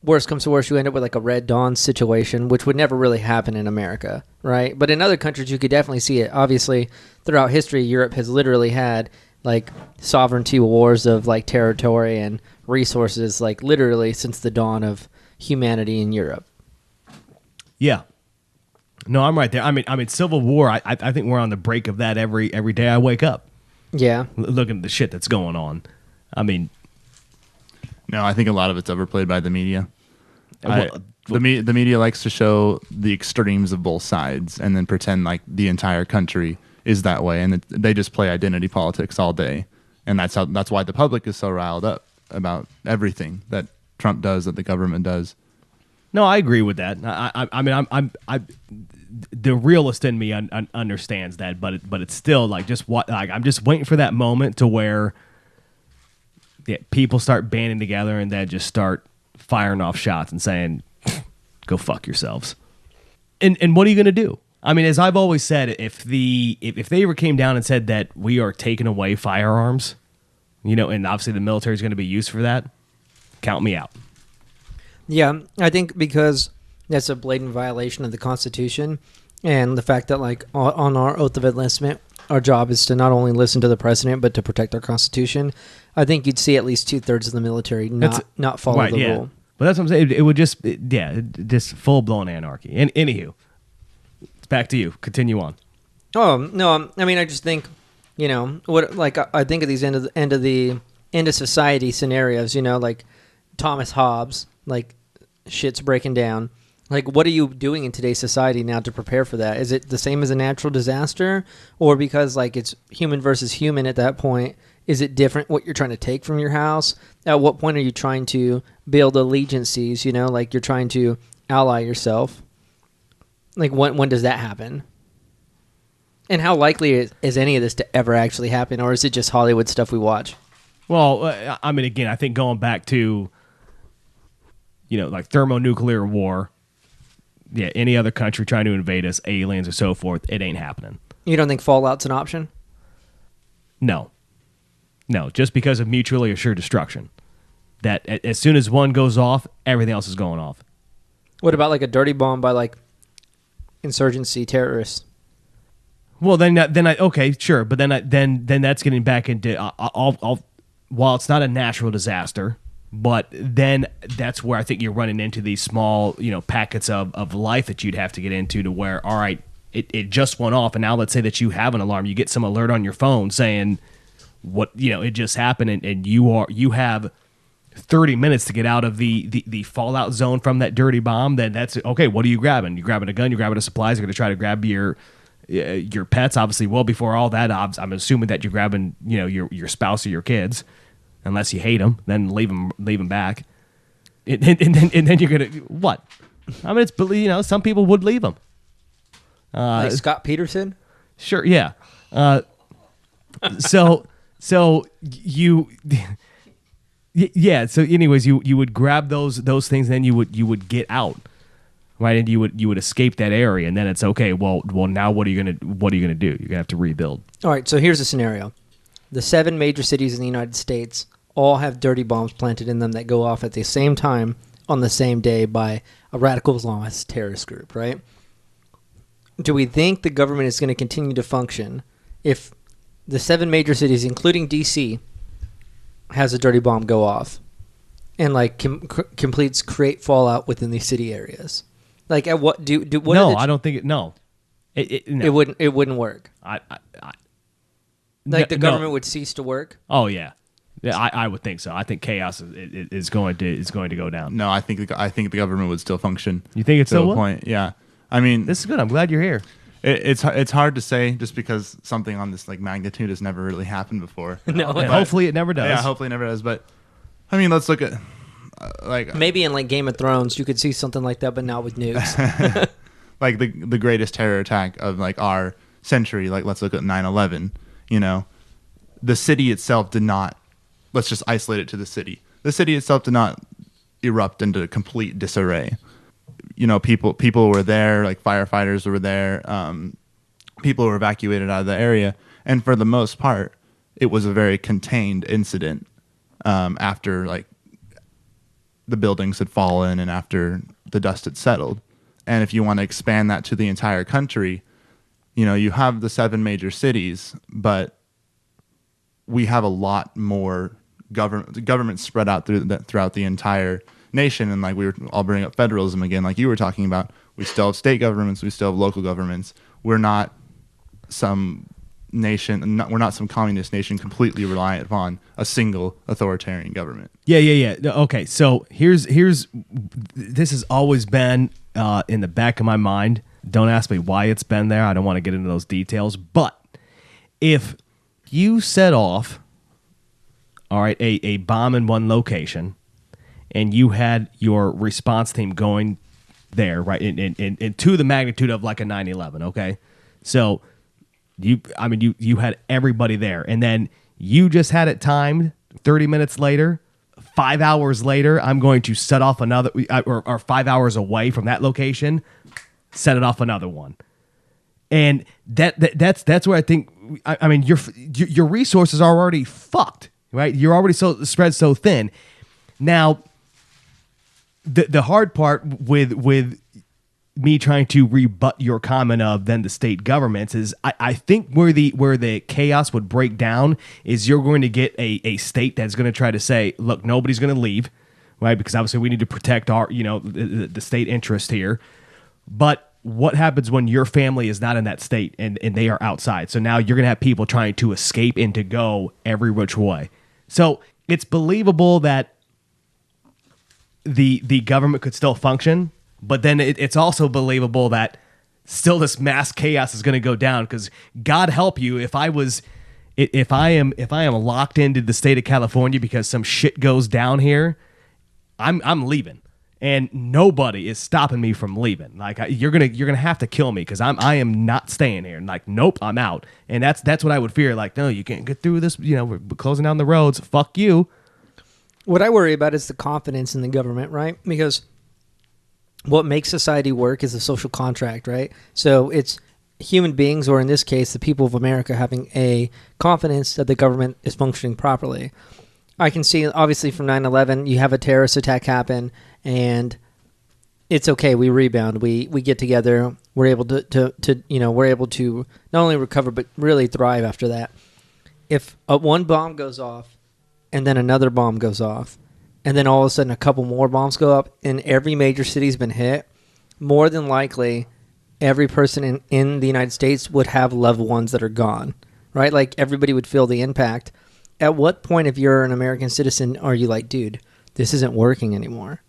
worst comes to worst, you end up with like a Red Dawn situation, which would never really happen in America, right? But in other countries, you could definitely see it. Obviously, throughout history, Europe has literally had like sovereignty wars of like territory and resources, like literally since the dawn of humanity in Europe. Yeah. No, I'm right there. I mean, Civil War. I think we're on the break of that every day I wake up. Yeah. Looking at the shit that's going on. I mean, no, I think a lot of it's overplayed by the media. Well, The media likes to show the extremes of both sides and then pretend like the entire country is that way, and they just play identity politics all day, and that's why the public is so riled up about everything that Trump does, that the government does. No, I agree with that. I mean, the realist in me understands that, but it's still like I'm just waiting for that moment to where people start banding together and then just start firing off shots and saying, "Go fuck yourselves." And what are you going to do? I mean, as I've always said, if they ever came down and said that we are taking away firearms, and obviously the military is going to be used for that, count me out. Yeah, I think because that's a blatant violation of the Constitution and the fact that, like, on our oath of enlistment, our job is to not only listen to the president but to protect our Constitution. I think you'd see at least 2/3 of the military not follow the rule. But that's what I'm saying. It would just, just full blown anarchy. And anywho, it's back to you. Continue on. Oh no, I mean, I just think, what like I think of these end of society scenarios. Like Thomas Hobbes, like shit's breaking down. Like, what are you doing in today's society now to prepare for that? Is it the same as a natural disaster, or because like it's human versus human at that point? Is it different what you're trying to take from your house? At what point are you trying to build allegiances? Like you're trying to ally yourself. Like when does that happen? And how likely is any of this to ever actually happen, or is it just Hollywood stuff we watch? Well, I mean, again, I think going back to, like thermonuclear war, any other country trying to invade us, aliens or so forth, it ain't happening. You don't think fallout's an option? No, just because of mutually assured destruction. That as soon as one goes off, everything else is going off. What about like a dirty bomb by like insurgency terrorists? Well, then okay, sure, but then that's getting back into while it's not a natural disaster, but then that's where I think you're running into these small, packets of life that you'd have to get into to where, all right, it just went off, and now let's say that you have an alarm, you get some alert on your phone saying what it just happened, and you have 30 minutes to get out of the fallout zone from that dirty bomb, then that's okay. What are you grabbing? You're grabbing a gun. You're grabbing the supplies. You're going to try to grab your pets. Obviously, well before all that, I'm assuming that you're grabbing your spouse or your kids, unless you hate them. Then leave them back, and then you're gonna what? I mean, it's some people would leave them. Like Scott Peterson. Sure, yeah. So you. Yeah. So, anyways, you would grab those things, and then you would get out, right? And you would escape that area, and then it's okay. Well, now what are you gonna do? You're gonna have to rebuild. All right. So here's a scenario: the 7 major cities in the United States all have dirty bombs planted in them that go off at the same time on the same day by a radical Islamist terrorist group, right? Do we think the government is going to continue to function if the 7 major cities, including D.C., has a dirty bomb go off and create fallout within these city areas? Like, at what do what? No, I don't think it. No, no. It wouldn't work. The government would cease to work. Oh yeah, I would think so. I think chaos is going to go down. No, I think the government would still function. You think it's still a point? Yeah. I mean, this is good. I'm glad you're here. It's hard to say just because something on this magnitude has never really happened before. No, and hopefully it never does. Yeah, hopefully it never does. But I mean, let's look at maybe in Game of Thrones you could see something like that, but not with nukes. Like the greatest terror attack of our century. Let's look at 9/11. The city itself did not. Let's just isolate it to the city. The city itself did not erupt into complete disarray. People were there, firefighters were there. People were evacuated out of the area, and for the most part, it was a very contained incident. After the buildings had fallen and after the dust had settled, and if you want to expand that to the entire country, you have the 7 major cities, but we have a lot more government spread out throughout the entire nation. And we were all bringing up federalism again, like you were talking about. We still have state governments, we still have local governments. We're not some nation, we're not some communist nation completely reliant upon a single authoritarian government. Yeah. Okay, so here's this has always been in the back of my mind. Don't ask me why it's been there. I don't want to get into those details. But if you set off, all right, a bomb in one location, and you had your response team going there, right, and to the magnitude of a 9/11, okay? So you had everybody there, and then you just had it timed 30 minutes later, 5 hours later, I'm going to set off another, or 5 hours away from that location, set it off another one. And that's where I think, I mean, your resources are already fucked, right? You're already spread so thin. Now, the hard part with me trying to rebut your comment of then the state governments is I think where the chaos would break down is you're going to get a state that's going to try to say, look, nobody's going to leave, right? Because obviously we need to protect our the state interest here. But what happens when your family is not in that state and they are outside? So now you're going to have people trying to escape and to go every which way. So it's believable that the government could still function, but then it's also believable that still this mass chaos is going to go down, because God help you if I am locked into the state of California because some shit goes down here, I'm leaving, and nobody is stopping me from leaving. You're gonna have to kill me because I am not staying here. And nope, I'm out. And that's what I would fear. No, you can't get through this. We're closing down the roads. Fuck you. What I worry about is the confidence in the government, right? Because what makes society work is a social contract, right? So it's human beings, or in this case, the people of America, having a confidence that the government is functioning properly. I can see, obviously, from 9/11, you have a terrorist attack happen, and it's okay. We rebound. We get together. We're able we're able to not only recover but really thrive after that. If one bomb goes off, and then another bomb goes off, and then all of a sudden a couple more bombs go up, and every major city's been hit, more than likely, every person in the United States would have loved ones that are gone, right? Everybody would feel the impact. At what point, if you're an American citizen, are you dude, this isn't working anymore.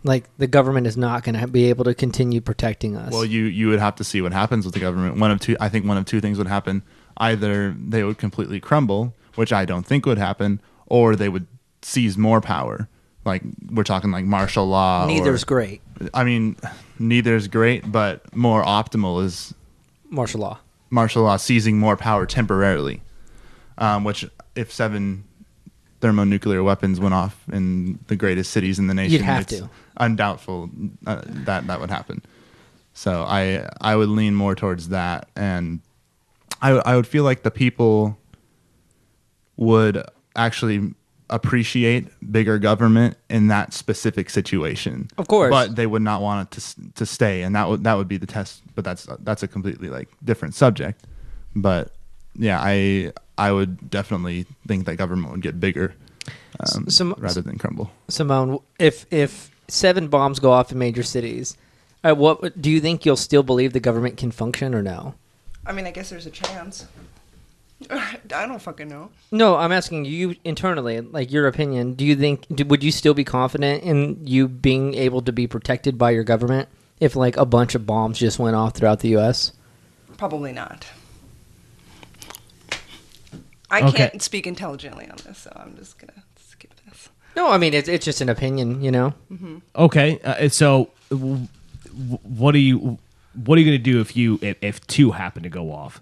Like, the government is not going to be able to continue protecting us. Well, you would have to see what happens with the government. I think one of two things would happen. Either they would completely crumble, which I don't think would happen, or they would seize more power. Like, we're talking like martial law. Neither's great. I mean, neither's great, but more optimal is Martial law. martial law seizing more power temporarily. Which, if 7 thermonuclear weapons went off in the greatest cities in the nation, You'd have it's to. undoubtful that would happen. So I would lean more towards that, and I would feel like the people would actually appreciate bigger government in that specific situation. Of course. But they would not want it to stay, and that would be the test. But that's a completely like different subject. But yeah, I would definitely think that government would get bigger rather than crumble. Simone, if 7 bombs go off in major cities, what do you think you'll still believe the government can function or no? I mean, I guess there's a chance. I don't fucking know. No, I'm asking you internally, like your opinion. Do you think would you still be confident in you being able to be protected by your government if like a bunch of bombs just went off throughout the U.S.? Probably not. I can't speak intelligently on this, so I'm just gonna skip this. No, I mean it's just an opinion, you know. Mm-hmm. Okay, so what are you going to do if 2 happen to go off?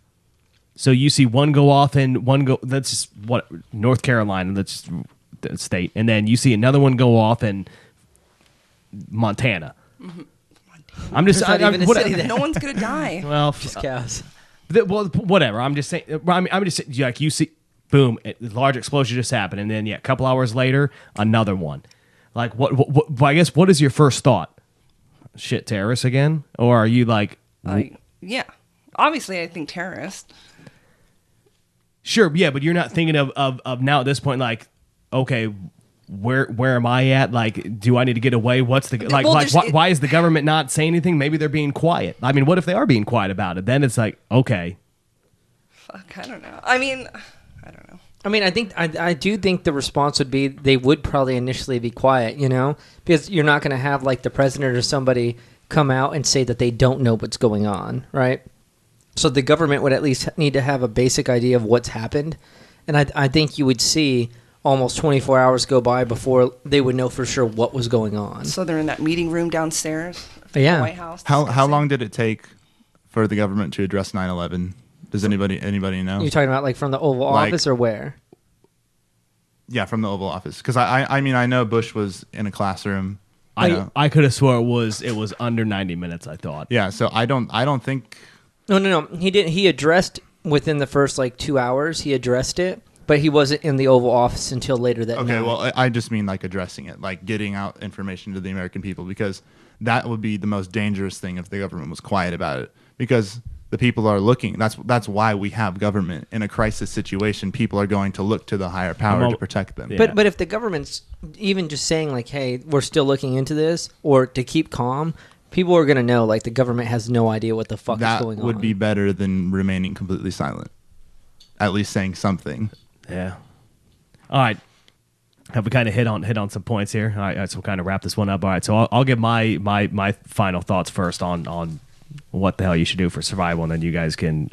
So you see one go off and one go. That's just what North Carolina. That's just the state, and then you see another one go off in Montana. Mm-hmm. I'm just. There's not even a city there. No one's gonna die. Well, Just cows. well, whatever. I'm just saying. I'm just saying, like you see, boom, a large explosion just happened, and then a couple hours later, another one. Like what? I guess what is your first thought? Shit, terrorists again, or are you like? Yeah, obviously, I think terrorists. Sure, yeah, but you're not thinking of now at this point, like, okay, where am I at? Like, do I need to get away? What's the like? Well, why is the government not saying anything? Maybe they're being quiet. I mean, what if they are being quiet about it? Then it's like, okay, Fuck, I don't know. I mean, I don't know. I mean, I do think the response would be they would probably initially be quiet, you know, because you're not going to have like the president or somebody come out and say that they don't know what's going on, right? So the government would at least need to have a basic idea of what's happened, and I think you would see almost 24 hours go by before they would know for sure what was going on. So they're in that meeting room downstairs. Yeah. The White House. How long did it take for the government to address 9/11? Does anybody know? You're talking about like from the Oval Office or where? Yeah, from the Oval Office. Because I mean, I know Bush was in a classroom. I could have swore it was under 90 minutes. I thought. Yeah, so I don't think. No. He did. He addressed within the first like 2 hours. He addressed it, but he wasn't in the Oval Office until later that night. Okay, well, I just mean like addressing it, like getting out information to the American people, because that would be the most dangerous thing if the government was quiet about it. Because the people are looking. That's why we have government. In a crisis situation, people are going to look to the higher power to protect them. Yeah. But if the government's even just saying like, "Hey, we're still looking into this," or to keep calm, people are gonna know like the government has no idea what the fuck is going on. That would be better than remaining completely silent. At least saying something. Yeah. All right. Have we kind of hit on some points here? All right, so we'll kind of wrap this one up. All right, so I'll give my final thoughts first on what the hell you should do for survival, and then you guys can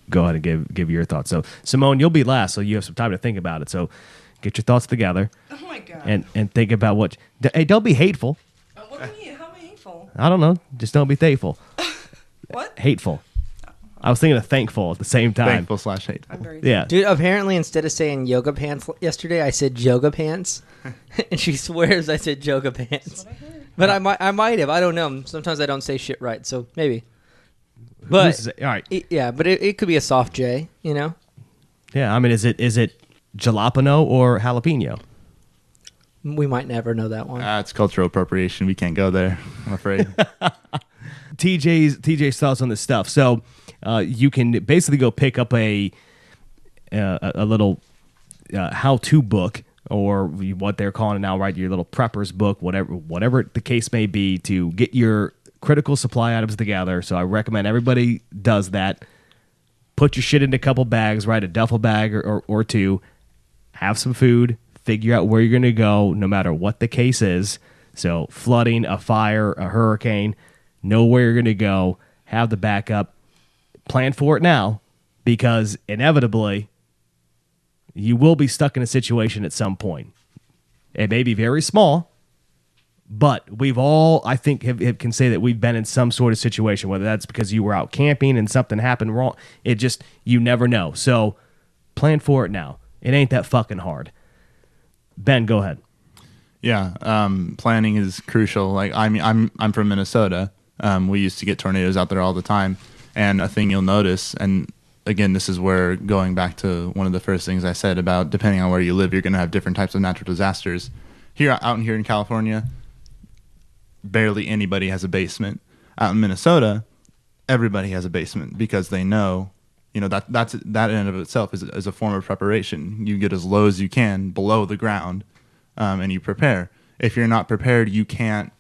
go ahead and give your thoughts. So, Simone, you'll be last, so you have some time to think about it. So, get your thoughts together. Oh my god. And think about what. Hey, don't be hateful. What do you mean? How am I hateful? I don't know. Just don't be hateful. What? Hateful. I was thinking of thankful at the same time. Thankful/hateful. I'm very. Yeah. Dude, apparently instead of saying yoga pants yesterday, I said yoga pants, and she swears I said yoga pants. That's what I heard. But I might have. I don't know. Sometimes I don't say shit right, so maybe. But All right. but it could be a soft J, you know. Yeah. I mean, is it jalapeno or jalapeno? We might never know that one. It's cultural appropriation. We can't go there, I'm afraid. TJ's thoughts on this stuff. So you can basically go pick up a little how-to book, or what they're calling it now, right? Your little prepper's book, whatever the case may be, to get your critical supply items together. So I recommend everybody does that. Put your shit into a couple bags, right? A duffel bag or two. Have some food. figure out where you're going to go no matter what the case is. So flooding, a fire, a hurricane, know where you're going to go, have the backup, plan for it now, because inevitably you will be stuck in a situation at some point. It may be very small, but we've all, I think, can say that we've been in some sort of situation, whether that's because you were out camping and something happened wrong. It just, you never know. So plan for it now. It ain't that fucking hard. Ben, go ahead. Yeah, planning is crucial. Like I'm from Minnesota. We used to get tornadoes out there all the time, and a thing you'll notice, and again, this is where going back to one of the first things I said about depending on where you live, you're going to have different types of natural disasters. Here in California, barely anybody has a basement. Out in Minnesota, everybody has a basement because they know, that in and of itself is a form of preparation. You get as low as you can below the ground, and you prepare. If you're not prepared, you can't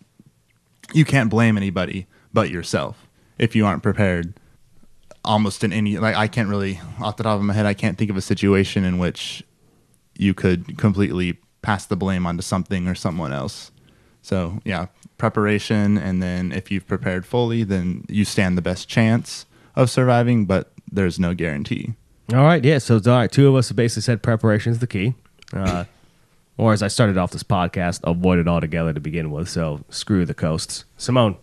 blame anybody but yourself if you aren't prepared. Almost in any, I can't really, off the top of my head, I can't think of a situation in which you could completely pass the blame onto something or someone else. So yeah, preparation, and then if you've prepared fully, then you stand the best chance of surviving, but there's no guarantee. All right, yeah, so all right, two of us have basically said preparation is the key. Or as I started off this podcast, avoid it altogether to begin with, so screw the coasts. Simone.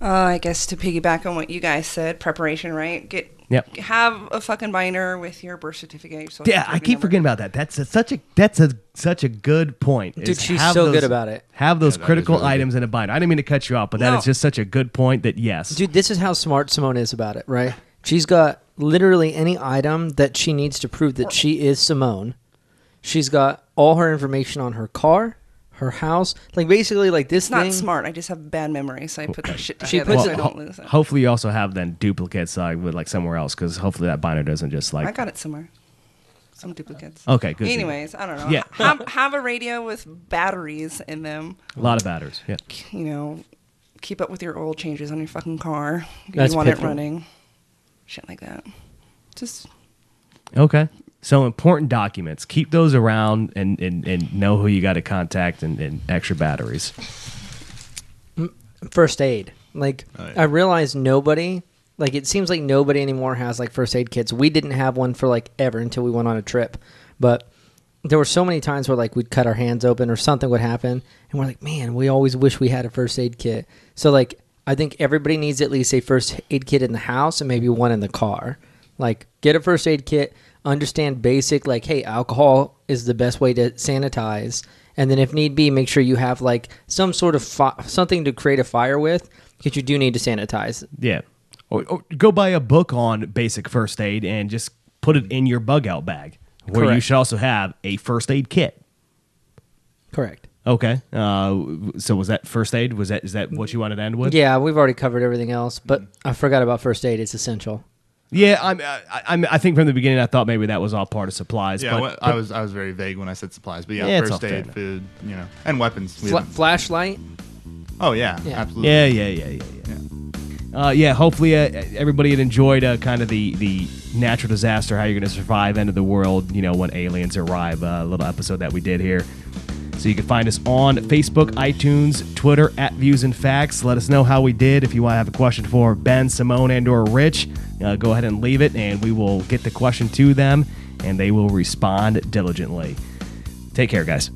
I guess to piggyback on what you guys said, preparation, right? Have a fucking binder with your birth certificate. Your social Yeah, I keep forgetting about that. That's such a good point. Dude, she's so good about it. Have those that critical is really items in a binder. I didn't mean to cut you off, but that is just such a good point that yes. Dude, this is how smart Simone is about it, right? She's got literally any item that she needs to prove that she is Simone. She's got all her information on her car, her house, like basically like this It's not thing. smart. I just have bad memory, so I put that shit She together puts so it- I don't lose it. Hopefully you also have then duplicates with like somewhere else, because hopefully that binder doesn't just I like. got it somewhere. Some duplicates. Okay, good. Anyways, I don't know. Yeah. Have a radio with batteries in them. A lot of batteries. Yeah. Keep up with your oil changes on your fucking car. That's You want pitiful. it running. Shit like that. Just Okay. So important documents. Keep those around and know who you got to contact and extra batteries. First aid. Like, Oh, yeah. I realize nobody, like, it seems like nobody anymore has, like, first aid kits. We didn't have one for, like, ever until we went on a trip. But there were so many times where, like, we'd cut our hands open or something would happen. And we're like, man, we always wish we had a first aid kit. So, like, I think everybody needs at least a first aid kit in the house and maybe one in the car. Like, get a first aid kit, understand basic, like, hey, alcohol is the best way to sanitize. And then if need be, make sure you have, like, some sort of something to create a fire with, because you do need to sanitize. Yeah. Or go buy a book on basic first aid and just put it in your bug out bag, where you Correct. should also have a first aid kit. Correct. Okay. So was that first aid? Is that what you wanted to end with? Yeah, we've already covered everything else, but I forgot about first aid. It's essential. Yeah. I think from the beginning I thought maybe that was all part of supplies. Yeah, but, I was very vague when I said supplies, but Yeah, yeah, it's all first fair aid, enough. food, and weapons. We haven't- Flashlight. oh yeah, Yeah. absolutely. Yeah. Hopefully everybody had enjoyed kind of the natural disaster, how you're going to survive end of the world, when aliens arrive. A little episode that we did here. So you can find us on Facebook, iTunes, Twitter @ViewsandFacts. Let us know how we did. If you want to have a question for Ben, Simone, and/or Rich, go ahead and leave it, and we will get the question to them, and they will respond diligently. Take care, guys.